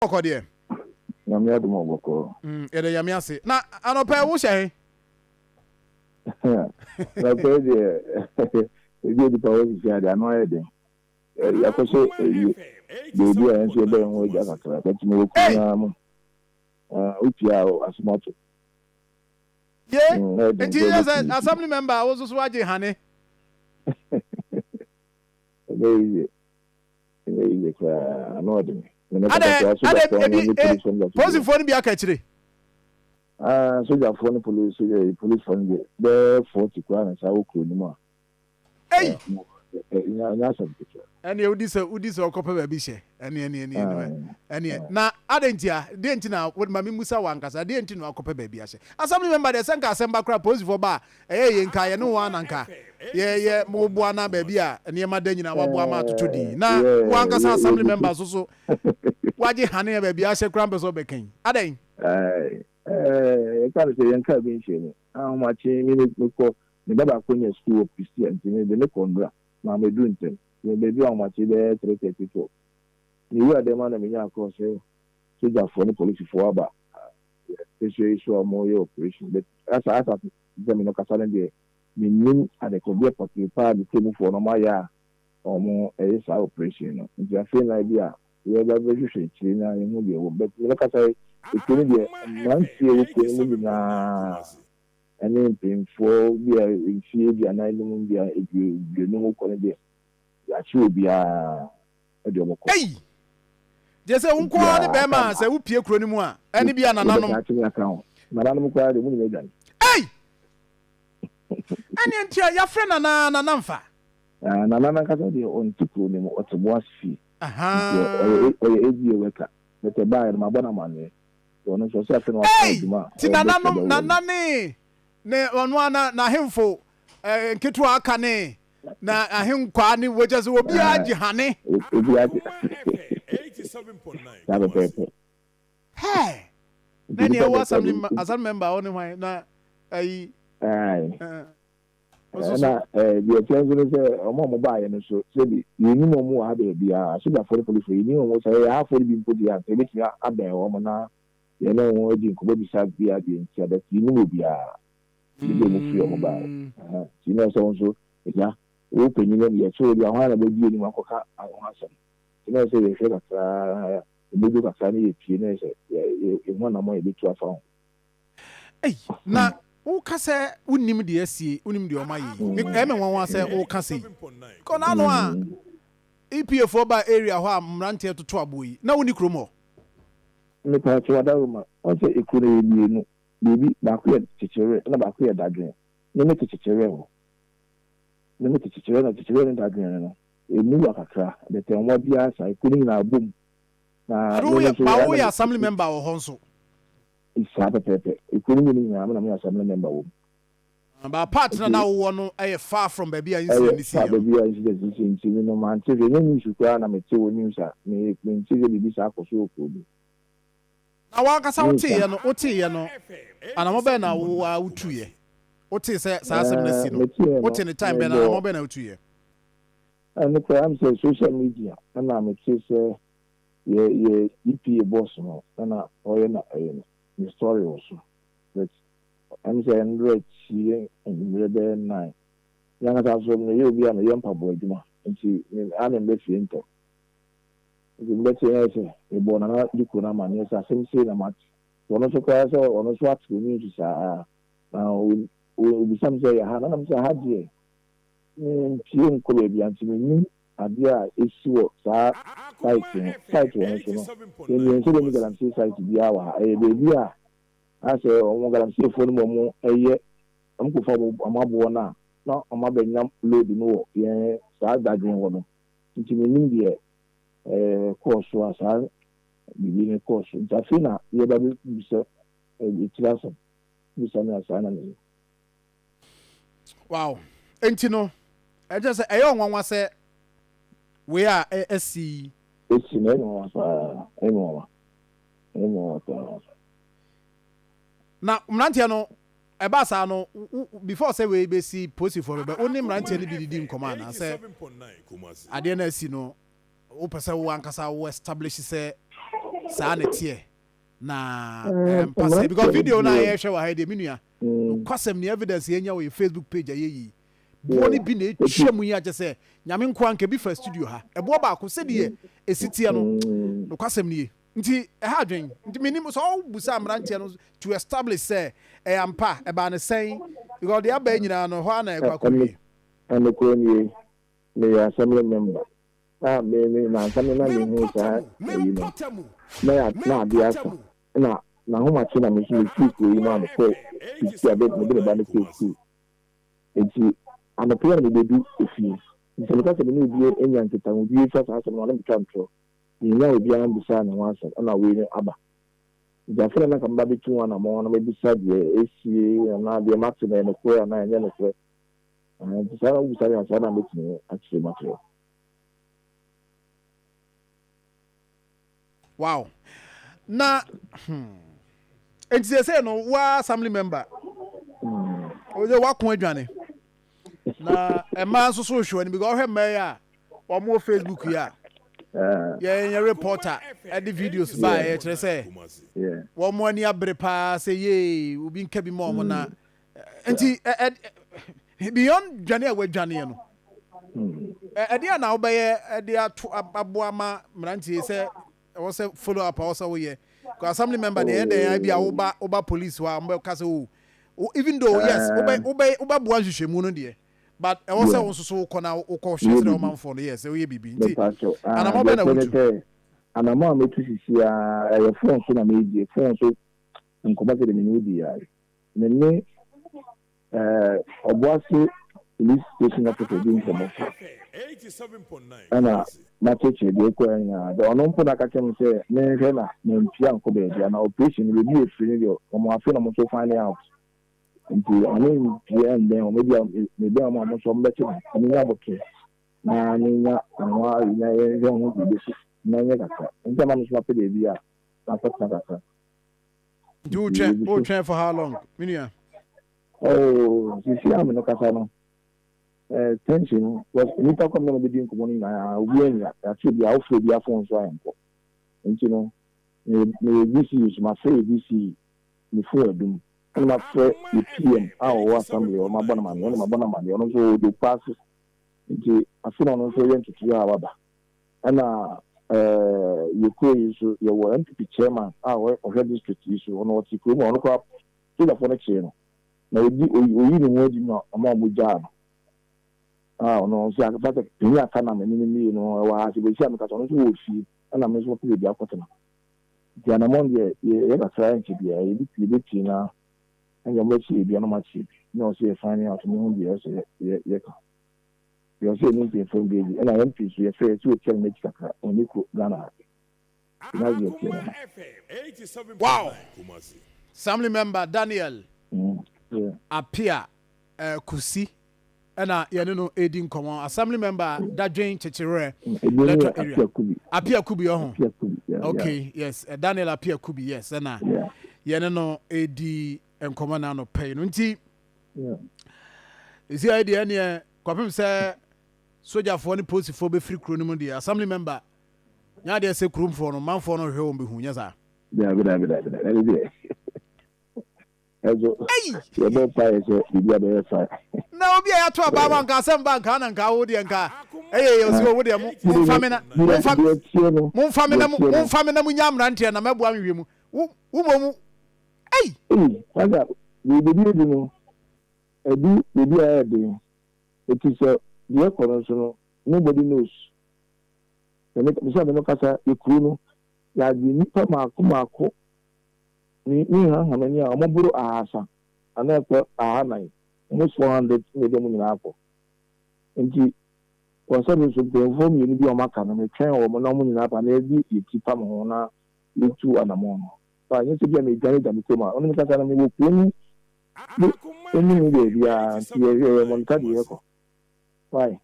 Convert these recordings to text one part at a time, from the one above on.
Oko de. Na me adum oboko. Ede yame ase. Na anopa wo hye. Na pe de ebi di pawo di ade ano ede. Yakoso baby a nso be ho ja kakra but me ku na mo. Upia asmoto. Yeah. Enti as assembly member I was so waje hane. Ebi kwa no de. Police phone bi aka kire. Soldier phone police phone be 40 kwa na sa okro ni mo. Hey. Nya some picture. Ene udise okopa ba bi hye. Ene na adentia na wo ma memusa wankasa adentia na okopa ba bi hye. Assembly member de senka asemba kra police for ba ye nka ye no wa nanka. Ye mo boa na ba bi a ene ma da nyina wa boa ma totodi. Na wankasa assembly member so waje hane ba bi hye kra mbe so be kan. Aden. E ka se yanka bi hye ni. Ma chi mi ko ni baba ko nya school Christian ni de ne kondra. Na me do ntem. We be on what be 332. Ni we dey man na me nya across soldier for the police for aba. Issue more operation. But as them no kasale dey me nim at the could be particular the table for no ya or more operation. If you feel idea, we be very sure na you dey but me kasale it can be man see na any painful be in fear be an island be a no ko dey achieve be a edoboko hey je se unko ne be ma se wo pie kro ni mu a ene bia nananom nananom ko ade mu ni medan hey ene ntia ya frɛ nanamfa nanana ka de on tikro ni mu otbo asfi oye ebi weka mete ba ma bona mane ono so se afɛ no aduma ti nananom nanane ne ono na hemfo nketu aka ne na ahenkwa ni woje se obi agi hane obi agi 87.9 hey na ne wa assembly member on hwan na ai na the attention say omo ba ye no so say bi yini mo mu ha be bia so da for police yini mo say ya for bi mpodi ya e bi ti aben o mo na ye no won odi nko bi sa bia bi ntia da yini mo bia bi mo fi o mo ba ti no so ya o penyin ye so bi ahwa na be bi ni makoka ahwa asem ti no say ye fe ka e bi ka ni ye pie na say e mo na mo e bi tu afa eh na o kase unim de asie unim de oma yi e me wan se o kase ko na no a EPF ba area ho a mrante toto aboyi na woni kromo me pa to da roma o se ikure ni nu bibi ba ku ye chichere na ba ku ye dadwen ne me chichere ho ne me chichere na dadwen no e mu akakra de te won bia sa ikure na abom na ba wo ya assembly member wo ho nso isa pepe ikuru ni na me assembly member wo ba partner na wo no far from baby a insi ni see baby a insi ni no man te ni ni shukwa na me te wo news a me nti ge bibi sa akoso okobi na wa kasa wote ye no ana mo be na wo a utuye wote se sa asem na si no wote ni time be na mo be na utuye and ko am say social media na me te se ye EPA boss no na oye na the story also that I'm saying right here in Rebel 9 young as also you be a young boy duma nti I'm in better into the better say e bona na dikuna man yes asem say na mat ono so kwa so ono so at community sa na o bi sam say ha na say ha die nti nko be bi anti me ade a esiwo sa site won so no ni nso de galamsey site bi awa e be bi a ase o galamsey fo no mo eye amko fa amabo na amabenya load no ye sa dadwen wo no nti me nim de course wa sa bi ni course jafina ye ba bi se itiraso bi sa na sa na ni wow enti no e just say eyo nwanwa se we are SC no na mrantia no eba sa no before say we be see post for be only mrantia ni bi didi nkoma na say ade na si no o pese wo ankasa wo establish say saa na tie na pass because video na ye hwe wa ha de menua kwasem ni evidence ye nya wo Facebook page ayeyi boni bi na etwam yi age se nyame nko anka bi fa studio ha ebo ba ko se de esitie no kwasem ni nti ha adwen nti minim so busa amrantie no to establish say ampa e ba ne sen because the aba nyina no ho na e kwakoyi and ko ni me assembly member me na assembly na me hu sa na dia so na ho ma chi na me shi ko yi na ko ti abe me de ba ne ko enti ana prayer me do ofi nti me ka se me bi enya nteta wo bi fa sa so na me tantro ni na obi an bisa na wansa na we ni aba jafere na kamba bi tu na mo na me bisa de esi na de max na ne ko na enya ne ko nti sa na bisa ya sa na me tini actually matter. Wow. Na enti say no wa assembly member oje wa kon adwane na e man so so hwe ni because hwe me ya o mo Facebook ya yeah reporter at the videos by kire say wo mo ani abre pa say ye obi nka bi mo na enti beyond dwane a wadwane no e dia na obeye e dia aboama mrantie say was a follow up also here because assembly member the end there be oba police wa mbe ka say even though yes oba bua hwehwemu no de but e was also so kona ukọ hwesere o manfo no yes we bibi nti ana mo be na wutu ana mo ametu sisi a e phone so na meji phone so nkoba de me ni di ya ne oboase police station na to be in the 87.9 ana macheche de ko anya de ono mpo na ka kem se me hwe na mpia nko be dia na operation we bi efiri ni o mo afi na mo so find out nti ani mpia nde o me bia mo so mbeti ni nya boke na ni nya anwa nya ye ho bi si na nya kaka nti ma no so pe de bia na kaka do check for how long minia sisi am no kasa no tension was ni talk am no be din ko ni na obi ya actually be awful be afon so ayempo nti no me this is my say this ni for dum na for the PM our assembly or my bona man no so do pass nti afuna no so yent to ya baba na you ko issue you were MPP chairman our district issue on what you ko no ko to the phone chair na oyi ni wodi no ama mo ja no so akata ni aka na ni no wa se be sia me ka so no so wo fi na me so pe bi akotena dia na mon ye ka try nti bia ye bi na anya mo chi bia no ma chi no so ye find out me hu bia so ye ka yo se ni pe fo bi na MP so ye fe so tell me kaka oni ko Ghana na ye wow assembly member Daniel appear kusi na yene no edin komo assembly member Dadwen Kyekyewere electoral area appear kubi ho okay yes Daniel appear kubi yes na yene no edi enkomo na no pay no nti isi idea ne kwapem se soldier for ni police for be free kro no mu dia assembly member nya de se krum for no man for no hwe on be hu nya sa ezo ye bo pa ese bibia be fa na obi ya to aba nka asem bank na nka wo de nka yo si wo de mu famina mu nyamra ntia na mabua mwie mu wo mo aga we be bi no edu be ya de it is the corruption nobody knows and it be no kasa ekuru no ya di nipa mako ni ha many a moburu ahasa ana ko ahanai almost 400 medium ni hapo nti kwa sababu so the form you bi o maka no metwen o mo na mo ni hapa na ebi etipa mo na letu anamon fa yin se bia me gane da mitoma onu kata na me wo kunu ni be bia ti e mo nta di eko why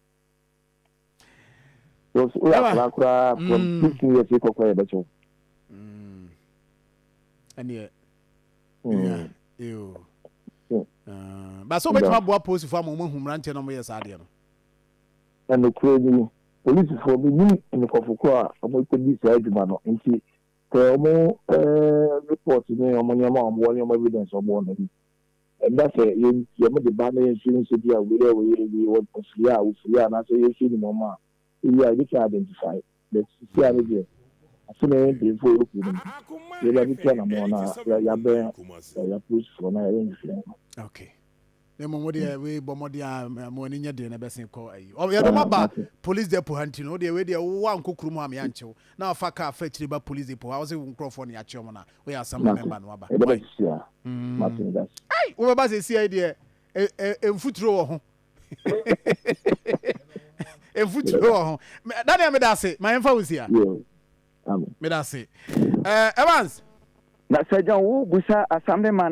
so ura from 15 years eko kwa ebecho and but so much more post for mo humrante no mo yes ade no and the crazy police for me ni en ko fuko a mo ko di sa aduma no nti Omo report ni omo nyama omo evidence omo na bi. And that's you the banner insurance dia we want to free na say you see the mama. You can identify. Let's see how it is. As soon as you before you let me turn on ya push for na anything. Okay. The moment we bomodia money nya de na besin call ayi. O ya do maba police depo hanti no de we de wa nkokuru mu am ya nchew. Na fa ka fa chiri ba police depo. I was nkrofo na ya chew mo na we assembly member no aba. Ai, we ba se si ai de emfuturo wo ho. Emfuturo wo ho. Daniel me da se, my emfa wusi a. Amen. Me da se. Evans. Na sejan wo busa assembly man